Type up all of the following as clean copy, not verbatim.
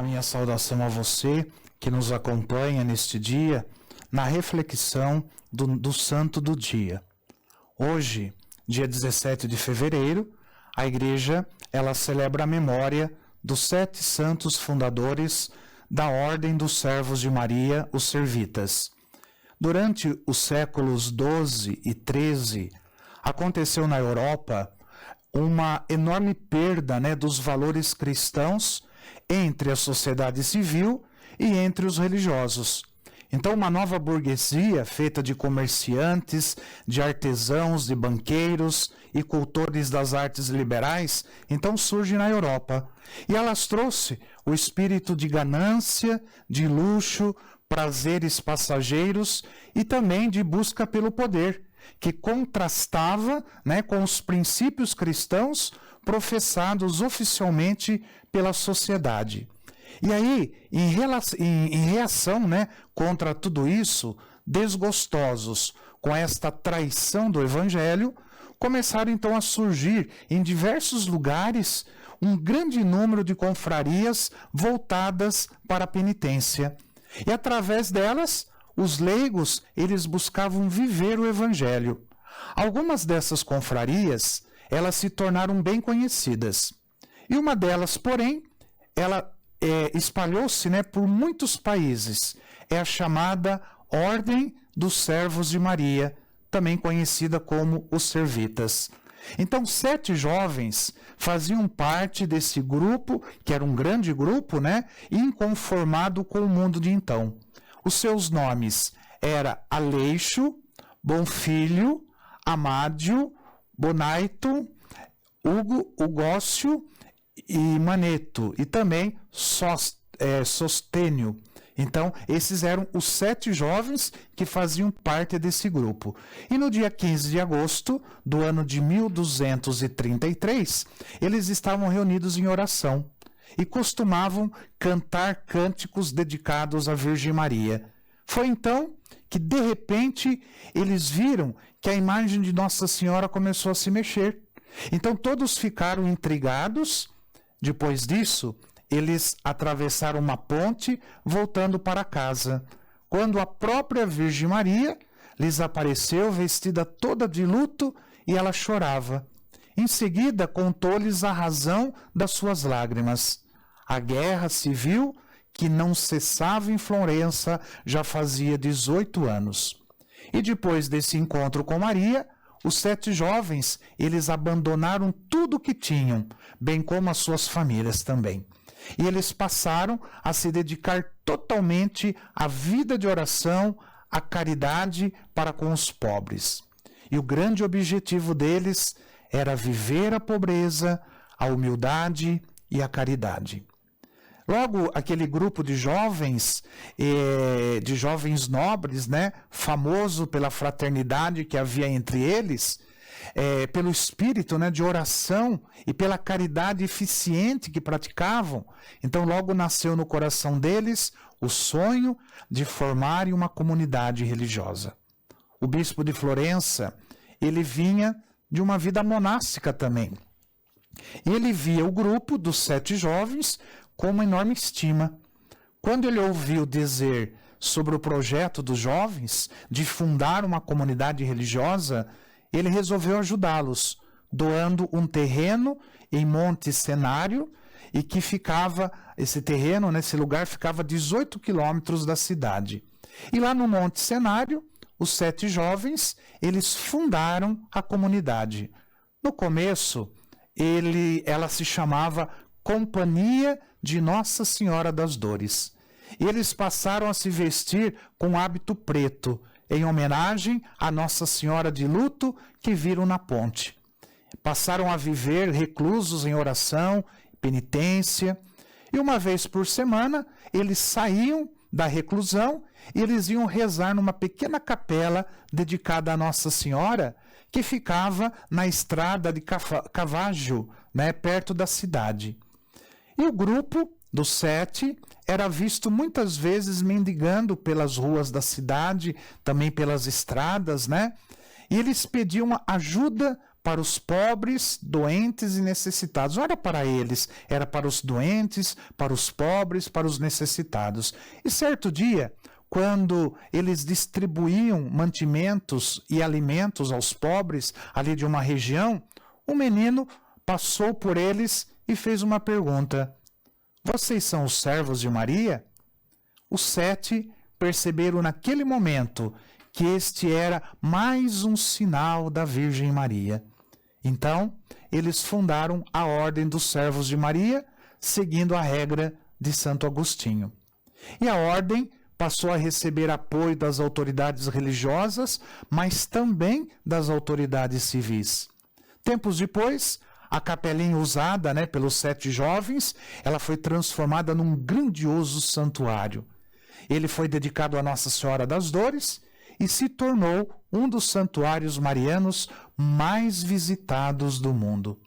A minha saudação a você que nos acompanha neste dia na reflexão do Santo do Dia. Hoje, dia 17 de fevereiro, a Igreja ela celebra a memória dos 7 santos fundadores da Ordem dos Servos de Maria, os Servitas. Durante os séculos 12 e 13, aconteceu na Europa uma enorme perda, dos valores cristãos entre a sociedade civil e entre os religiosos. Então, uma nova burguesia feita de comerciantes, de artesãos, de banqueiros e cultores das artes liberais, então surge na Europa. E elas trouxe o espírito de ganância, de luxo, prazeres passageiros e também de busca pelo poder, que contrastava, com os princípios cristãos professados oficialmente pela sociedade. E aí, em reação contra tudo isso, desgostosos com esta traição do Evangelho, começaram então a surgir em diversos lugares um grande número de confrarias voltadas para a penitência. E através delas, os leigos, eles buscavam viver o Evangelho. Algumas dessas confrarias, elas se tornaram bem conhecidas. E uma delas, porém, ela espalhou-se por muitos países. É a chamada Ordem dos Servos de Maria, também conhecida como os Servitas. Então, 7 jovens faziam parte desse grupo, que era um grande grupo, inconformado com o mundo de então. Os seus nomes eram Aleixo, Bonfilho, Amádio, Bonaito, Hugo, Ugócio e Maneto, e também Sostênio. Então, esses eram os 7 jovens que faziam parte desse grupo. E no dia 15 de agosto do ano de 1233, eles estavam reunidos em oração e costumavam cantar cânticos dedicados à Virgem Maria. Foi então que, de repente, eles viram que a imagem de Nossa Senhora começou a se mexer. Então, todos ficaram intrigados. Depois disso, eles atravessaram uma ponte, voltando para casa, quando a própria Virgem Maria lhes apareceu vestida toda de luto e ela chorava. Em seguida, contou-lhes a razão das suas lágrimas. A guerra civil, que não cessava em Florença, já fazia 18 anos. E depois desse encontro com Maria, os 7 jovens, eles abandonaram tudo o que tinham, bem como as suas famílias também. E eles passaram a se dedicar totalmente à vida de oração, à caridade para com os pobres. E o grande objetivo deles era viver a pobreza, a humildade e a caridade. Logo, aquele grupo de jovens nobres, famoso pela fraternidade que havia entre eles, pelo espírito de oração e pela caridade eficiente que praticavam. Então, logo nasceu no coração deles o sonho de formarem uma comunidade religiosa. O bispo de Florença, ele vinha de uma vida monástica também. E ele via o grupo dos 7 jovens com uma enorme estima. Quando ele ouviu dizer sobre o projeto dos jovens de fundar uma comunidade religiosa, ele resolveu ajudá-los, doando um terreno em Monte Cenário, e que esse terreno, nesse lugar, ficava a 18 quilômetros da cidade. E lá no Monte Cenário, os 7 jovens, eles fundaram a comunidade. No começo, ela se chamava Companhia de Nossa Senhora das Dores. E eles passaram a se vestir com hábito preto, em homenagem à Nossa Senhora de luto que viram na ponte. Passaram a viver reclusos em oração, penitência, e uma vez por semana eles saíam da reclusão e eles iam rezar numa pequena capela dedicada à Nossa Senhora, que ficava na estrada de Cavaggio, perto da cidade. E o grupo dos 7 era visto muitas vezes mendigando pelas ruas da cidade, também pelas estradas, E eles pediam ajuda para os pobres, doentes e necessitados. Não era para eles, era para os doentes, para os pobres, para os necessitados. E certo dia, quando eles distribuíam mantimentos e alimentos aos pobres ali de uma região, um menino passou por eles e fez uma pergunta: vocês são os servos de Maria? Os 7 perceberam naquele momento que este era mais um sinal da Virgem Maria. Então, eles fundaram a Ordem dos Servos de Maria, seguindo a regra de Santo Agostinho. E a ordem passou a receber apoio das autoridades religiosas, mas também das autoridades civis. Tempos depois, a capelinha usada, pelos 7 jovens, ela foi transformada num grandioso santuário. Ele foi dedicado a Nossa Senhora das Dores e se tornou um dos santuários marianos mais visitados do mundo.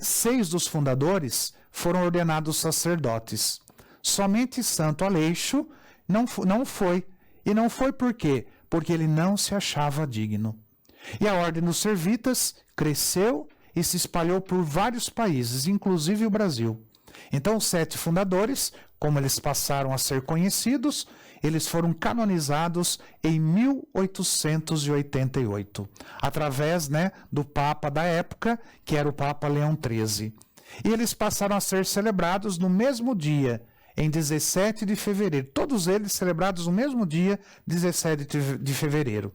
6 dos fundadores foram ordenados sacerdotes. Somente Santo Aleixo não foi. E não foi por quê? Porque ele não se achava digno. E a Ordem dos Servitas cresceu e se espalhou por vários países, inclusive o Brasil. Então, os 7 fundadores, como eles passaram a ser conhecidos, eles foram canonizados em 1888, através do Papa da época, que era o Papa Leão XIII. E eles passaram a ser celebrados no mesmo dia, em 17 de fevereiro. Todos eles celebrados no mesmo dia, 17 de fevereiro.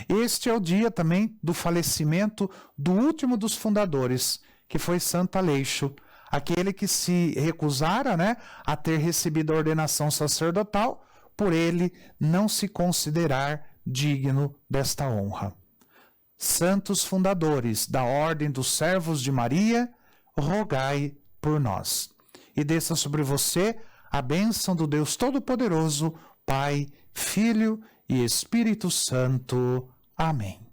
Este é o dia também do falecimento do último dos fundadores, que foi Santo Aleixo, aquele que se recusara a ter recebido a ordenação sacerdotal, por ele não se considerar digno desta honra. Santos fundadores da Ordem dos Servos de Maria, rogai por nós. E desça sobre você a bênção do Deus Todo-Poderoso, Pai, Filho e Espírito Santo. Amém.